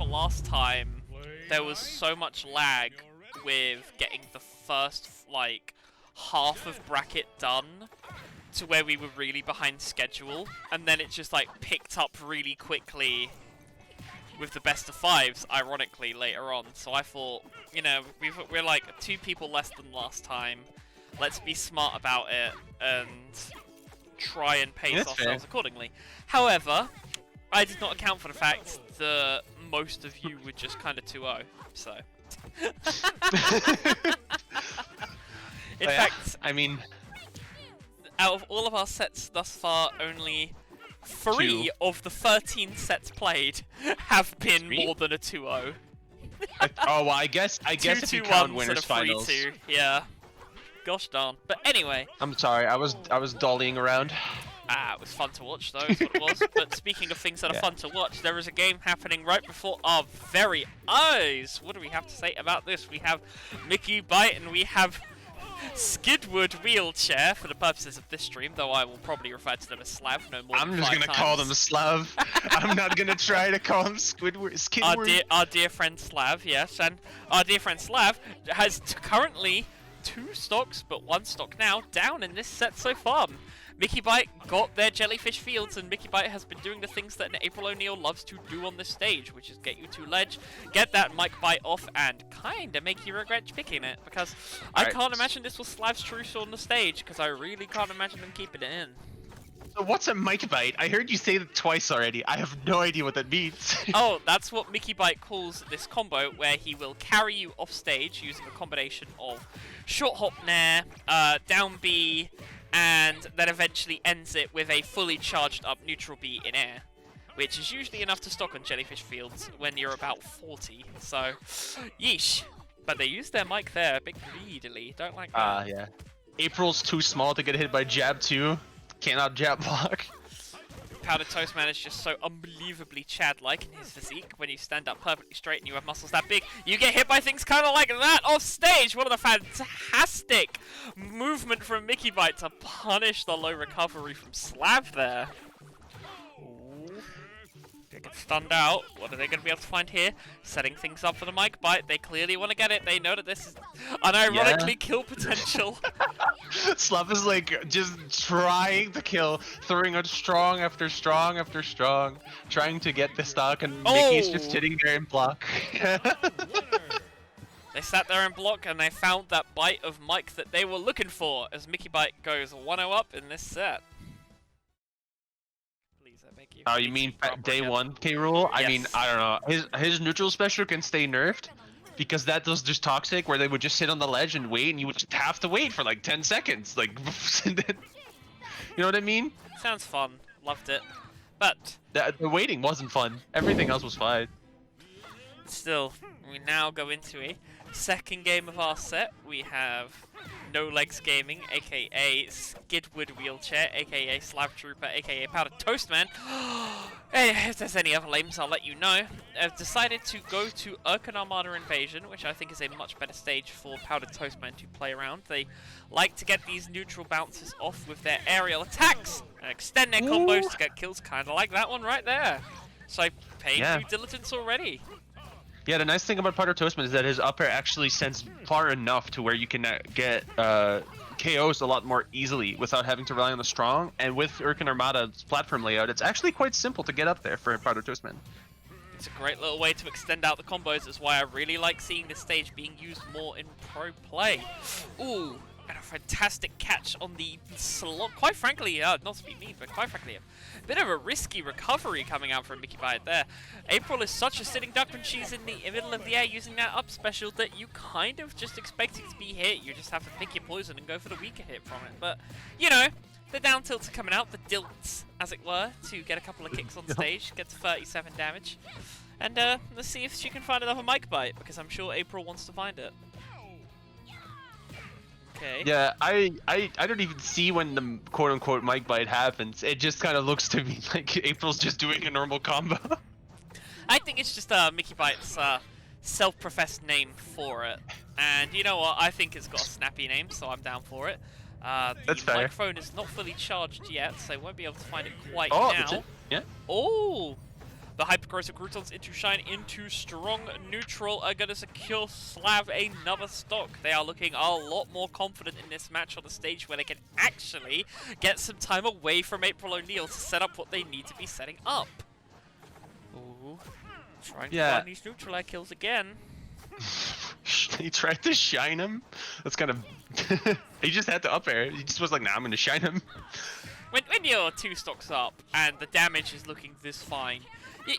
last time, there was so much lag with getting the first, like, half of bracket done to where we were really behind schedule, and then it just, like, picked up really quickly with the best of fives, ironically, later on. So I thought, you know, we're like 2 people less than last time. Let's be smart about it and try and pace ourselves accordingly. However, I did not account for the fact that most of you were just kind of 2-0, so. In fact, I mean, out of all of our sets thus far, only 3 of the 13 sets played have been more than a 2-0. oh, well, I guess if you count winners finals. 3-2, yeah. Gosh darn. But anyway. I'm sorry, I was dollying around. It was fun to watch though, is what it was. But speaking of things that are fun to watch, there is a game happening right before our very eyes. What do we have to say about this? We have MickyByte and we have Skidward Wheelchair for the purposes of this stream, though I will probably refer to them as Slav no more than 5 times. I'm just gonna call them Slav. I'm not gonna try to call them Skidward. Our dear friend Slav, yes, and our dear friend Slav has currently 2 stocks, but 1 stock now, down in this set so far. MickyByte got their jellyfish fields, and MickyByte has been doing the things that April O'Neil loves to do on this stage, which is get you to ledge, get that MickyByte off, and kinda make you regret picking it, because I can't imagine this was Slav's truce on the stage, because I really can't imagine them keeping it in. So what's a MickyByte? I heard you say that twice already. I have no idea what that means. Oh, that's what MickyByte calls this combo, where he will carry you off stage using a combination of short hop nair, down B, and then eventually ends it with a fully charged up neutral B in air, which is usually enough to stock on jellyfish fields when you're about 40, so yeesh. But they use their mic there a bit greedily, don't like that. Yeah. April's too small to get hit by jab 2, cannot jab block. Powdered Toastman is just so unbelievably Chad-like in his physique. When you stand up perfectly straight and you have muscles that big, you get hit by things kind of like that off stage. What a fantastic movement from MickyByte to punish the low recovery from Slav there. Ooh. They get stunned out. What are they going to be able to find here? Setting things up for the MickyByte. They clearly want to get it. They know that this is unironically kill potential. Slav is like just trying to kill, throwing out strong after strong after strong, trying to get the stock, and Mickey's just sitting there in block. They sat there in block and they found that bite of Mike that they were looking for as MickyByte goes 1-0 up in this set. Oh, you mean day 1 K rule? Yes. I mean, I don't know. His neutral special can stay nerfed because that was just toxic, where they would just sit on the ledge and wait, and you would just have to wait for like 10 seconds, like. And then, you know what I mean? Sounds fun. Loved it, but the waiting wasn't fun. Everything else was fine. Still, we now go into a second game of our set. We have No Legs Gaming, aka Skidward Wheelchair, aka Slav Trooper, aka Powdered Toastman. If there's any other names, I'll let you know. I've decided to go to Urkin Armada Invasion, which I think is a much better stage for Powdered Toastman to play around. They like to get these neutral bounces off with their aerial attacks and extend their combos to get kills, kind of like that one right there. So paying due diligence already. Yeah, the nice thing about Powdered Toastman is that his up air actually sends far enough to where you can get KOs a lot more easily without having to rely on the strong. And with Urkin Armada's platform layout, it's actually quite simple to get up there for Powdered Toastman. It's a great little way to extend out the combos. That's why I really like seeing this stage being used more in pro play. Ooh, and a fantastic catch on the slot. Quite frankly, not to be mean, but quite frankly, a bit of a risky recovery coming out from MickyByte there. April is such a sitting duck when she's in the middle of the air using that up special that you kind of just expect it to be hit. You just have to pick your poison and go for the weaker hit from it. But, you know, the down tilts are coming out, the dilts, as it were, to get a couple of kicks on stage, get to 37 damage. And let's see if she can find another MickyByte, because I'm sure April wants to find it. Okay. Yeah, I don't even see when the quote-unquote MickyByte happens. It just kind of looks to me like April's just doing a normal combo. I think it's just MickyByte's self-professed name for it. And you know what? I think it's got a snappy name, so I'm down for it. That's the fair. microphone is not fully charged yet, so I won't be able to find it quite now. now. That's it. Yeah. Oh! The hyperaggressive croutons into shine, into strong neutral are going to secure Slav another stock. They are looking a lot more confident in this match on the stage where they can actually get some time away from April O'Neil to set up what they need to be setting up. Ooh, trying to find these neutral air kills again. He tried to shine him. That's kind of... he just had to up air. He just was like, nah, I'm going to shine him. When you're 2 stocks up and the damage is looking this fine,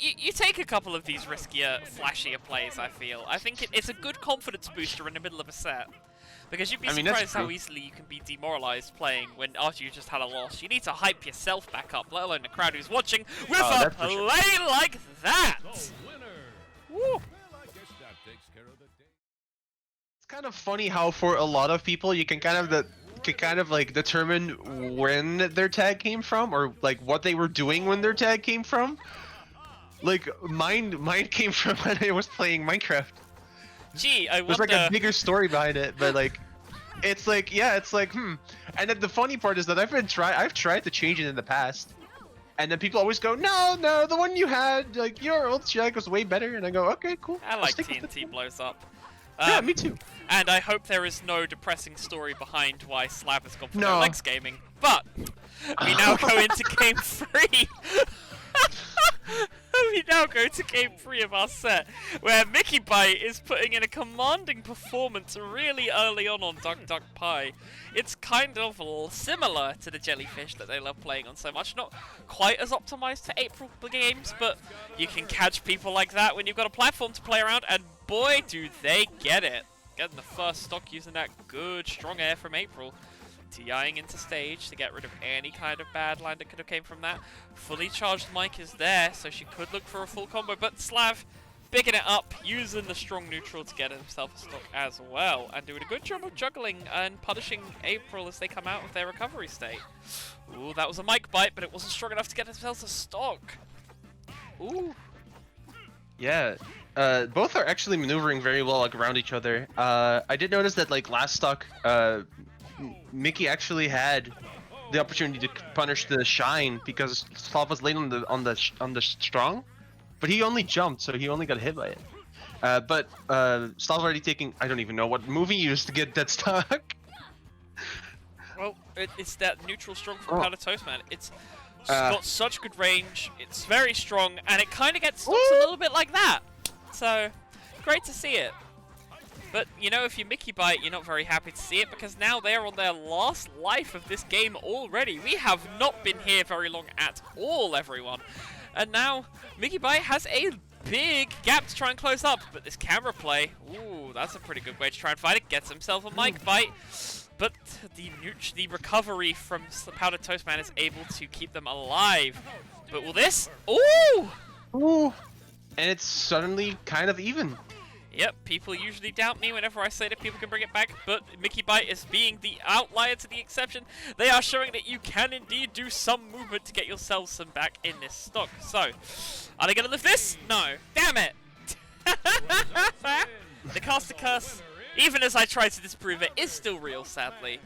you take a couple of these riskier, flashier plays, I feel. I think it's a good confidence booster in the middle of a set. Because you'd be surprised how easily you can be demoralized playing when after you just had a loss. You need to hype yourself back up, let alone the crowd who's watching, with a play like that! Woo! It's kind of funny how for a lot of people you can kind of like determine when their tag came from, or like what they were doing when their tag came from. Like mine came from when I was playing Minecraft. Gee, I wonder... There's like a bigger story behind it, but like, it's like, yeah, it's like, And then the funny part is that I've tried to change it in the past, and then people always go, no, the one you had, like your old shag was way better, and I go, okay, cool. I like TNTBlowzUp. Yeah, me too. And I hope there is no depressing story behind why Slav has gone for no legs gaming. But we now go into game 3. We now go to game 3 of our set, where MickyByte is putting in a commanding performance really early on Duck Duck Pie. It's kind of similar to the jellyfish that they love playing on so much. Not quite as optimized to April games, but you can catch people like that when you've got a platform to play around, and boy do they get it. Getting the first stock using that good strong air from April. TIing into stage to get rid of any kind of bad line that could have came from that. Fully charged mic is there, so she could look for a full combo, but Slav bigging it up, using the strong neutral to get himself a stock as well, and doing a good job of juggling and punishing April as they come out of their recovery state. Ooh, that was a MickyByte, but it wasn't strong enough to get themselves a stock. Ooh. Yeah, both are actually maneuvering very well like around each other. I did notice that like last stock, Mickey actually had the opportunity to punish the shine because Slav was late on the strong, but he only jumped, so he only got hit by it. But Slav already taking, I don't even know what move he used to get that stock. Well, it's that neutral strong from Powder Toastman. It's got such good range, it's very strong, and it kind of gets stocks a little bit like that. So, great to see it. But, you know, if you're MickyByte, you're not very happy to see it, because now they're on their last life of this game already. We have not been here very long at all, everyone. And now, MickyByte has a big gap to try and close up. But this camera play, ooh, that's a pretty good way to try and fight it. Gets himself a MickyByte. But the recovery from Powder Toastman is able to keep them alive. But will this? Ooh! Ooh! And it's suddenly kind of even. Yep, people usually doubt me whenever I say that people can bring it back, but MickyByte is being the outlier to the exception. They are showing that you can indeed do some movement to get yourselves some back in this stock. So, are they going to lift this? No. Damn it! The caster curse, even as I try to disprove it, is still real, sadly.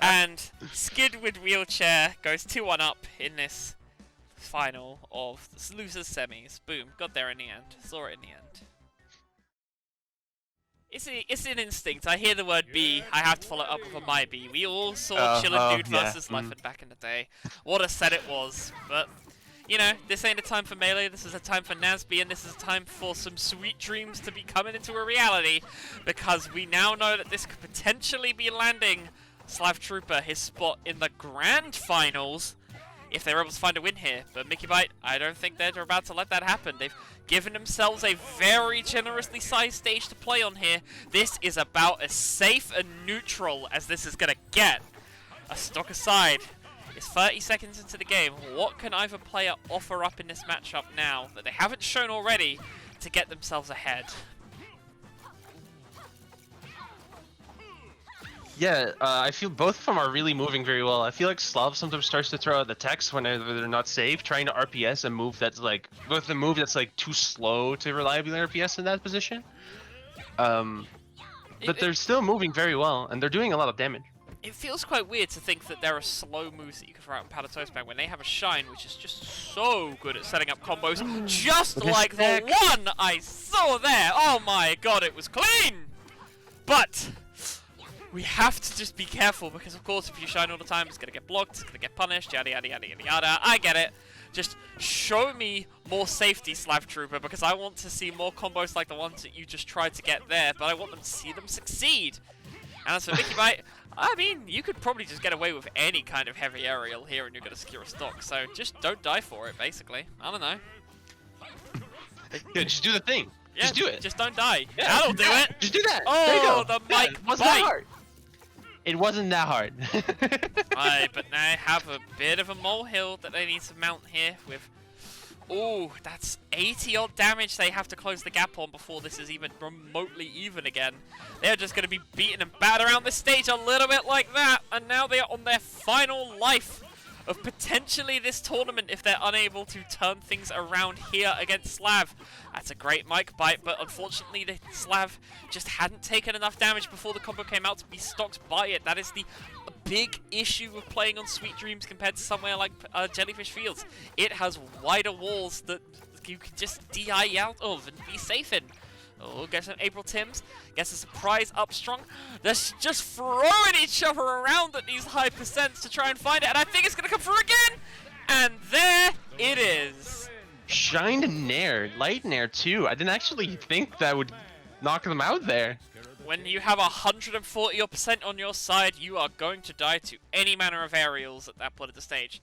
And Skidward Wheelchair goes 2-1 up in this final of the losers semis. Boom, got there in the end. Saw it in the end. It's an instinct. I hear the word B. I have to follow it up with a my B. We all saw Chillin' Dude versus Leffen back in the day. What a set it was. But, you know, this ain't a time for Melee. This is a time for NASB, and this is a time for some sweet dreams to be coming into a reality. Because we now know that this could potentially be landing Slav Trooper his spot in the Grand Finals if they're able to find a win here. But MickyByte, I don't think they're about to let that happen. They've given themselves a very generously sized stage to play on here. This is about as safe and neutral as this is going to get. A stock aside, it's 30 seconds into the game. What can either player offer up in this matchup now that they haven't shown already to get themselves ahead? Yeah, I feel both of them are really moving very well. I feel like Slav sometimes starts to throw out the text whenever they're not safe, trying to RPS a move that's like, with a move that's like too slow to reliably RPS in that position. But they're still moving very well, and they're doing a lot of damage. It feels quite weird to think that there are slow moves that you can throw out in Powder Toastman when they have a Shine, which is just so good at setting up combos, just like the one I saw there. Oh my god, it was clean! But we have to just be careful, because of course if you Shine all the time, it's going to get blocked, it's going to get punished, yada yada yada yada yada. I get it. Just show me more safety, Slav Trooper, because I want to see more combos like the ones that you just tried to get there, but I want them to see them succeed. And as for MickyByte, I mean, you could probably just get away with any kind of heavy aerial here and you're going to secure a stock, so just don't die for it, basically. I don't know. Yeah, just do the thing. Yeah, just do it. Just don't die. Yeah, That'll do it. Just do that. Oh, there you go. the Yeah, mic it wasn't that bite. hard. It wasn't that hard. Aye, but now I have a bit of a molehill that they need to mount here with... Ooh, that's 80 odd damage they have to close the gap on before this is even remotely even again. They're just going to be beaten and battered around this stage a little bit like that, and now they are on their final life of potentially this tournament if they're unable to turn things around here against Slav. That's a great MickyByte, but unfortunately the Slav just hadn't taken enough damage before the combo came out to be stocked by it. That is the big issue with playing on Sweet Dreams compared to somewhere like Jellyfish Fields. It has wider walls that you can just DI out of and be safe in. Oh, get some April Tims. Gets a surprise up strong. They're just throwing each other around at these high percents to try and find it. And I think it's going to come through again. And there it is. Shined Nair. Light Nair too. I didn't actually think that would knock them out there. When you have 140% on your side, you are going to die to any manner of aerials at that point of the stage.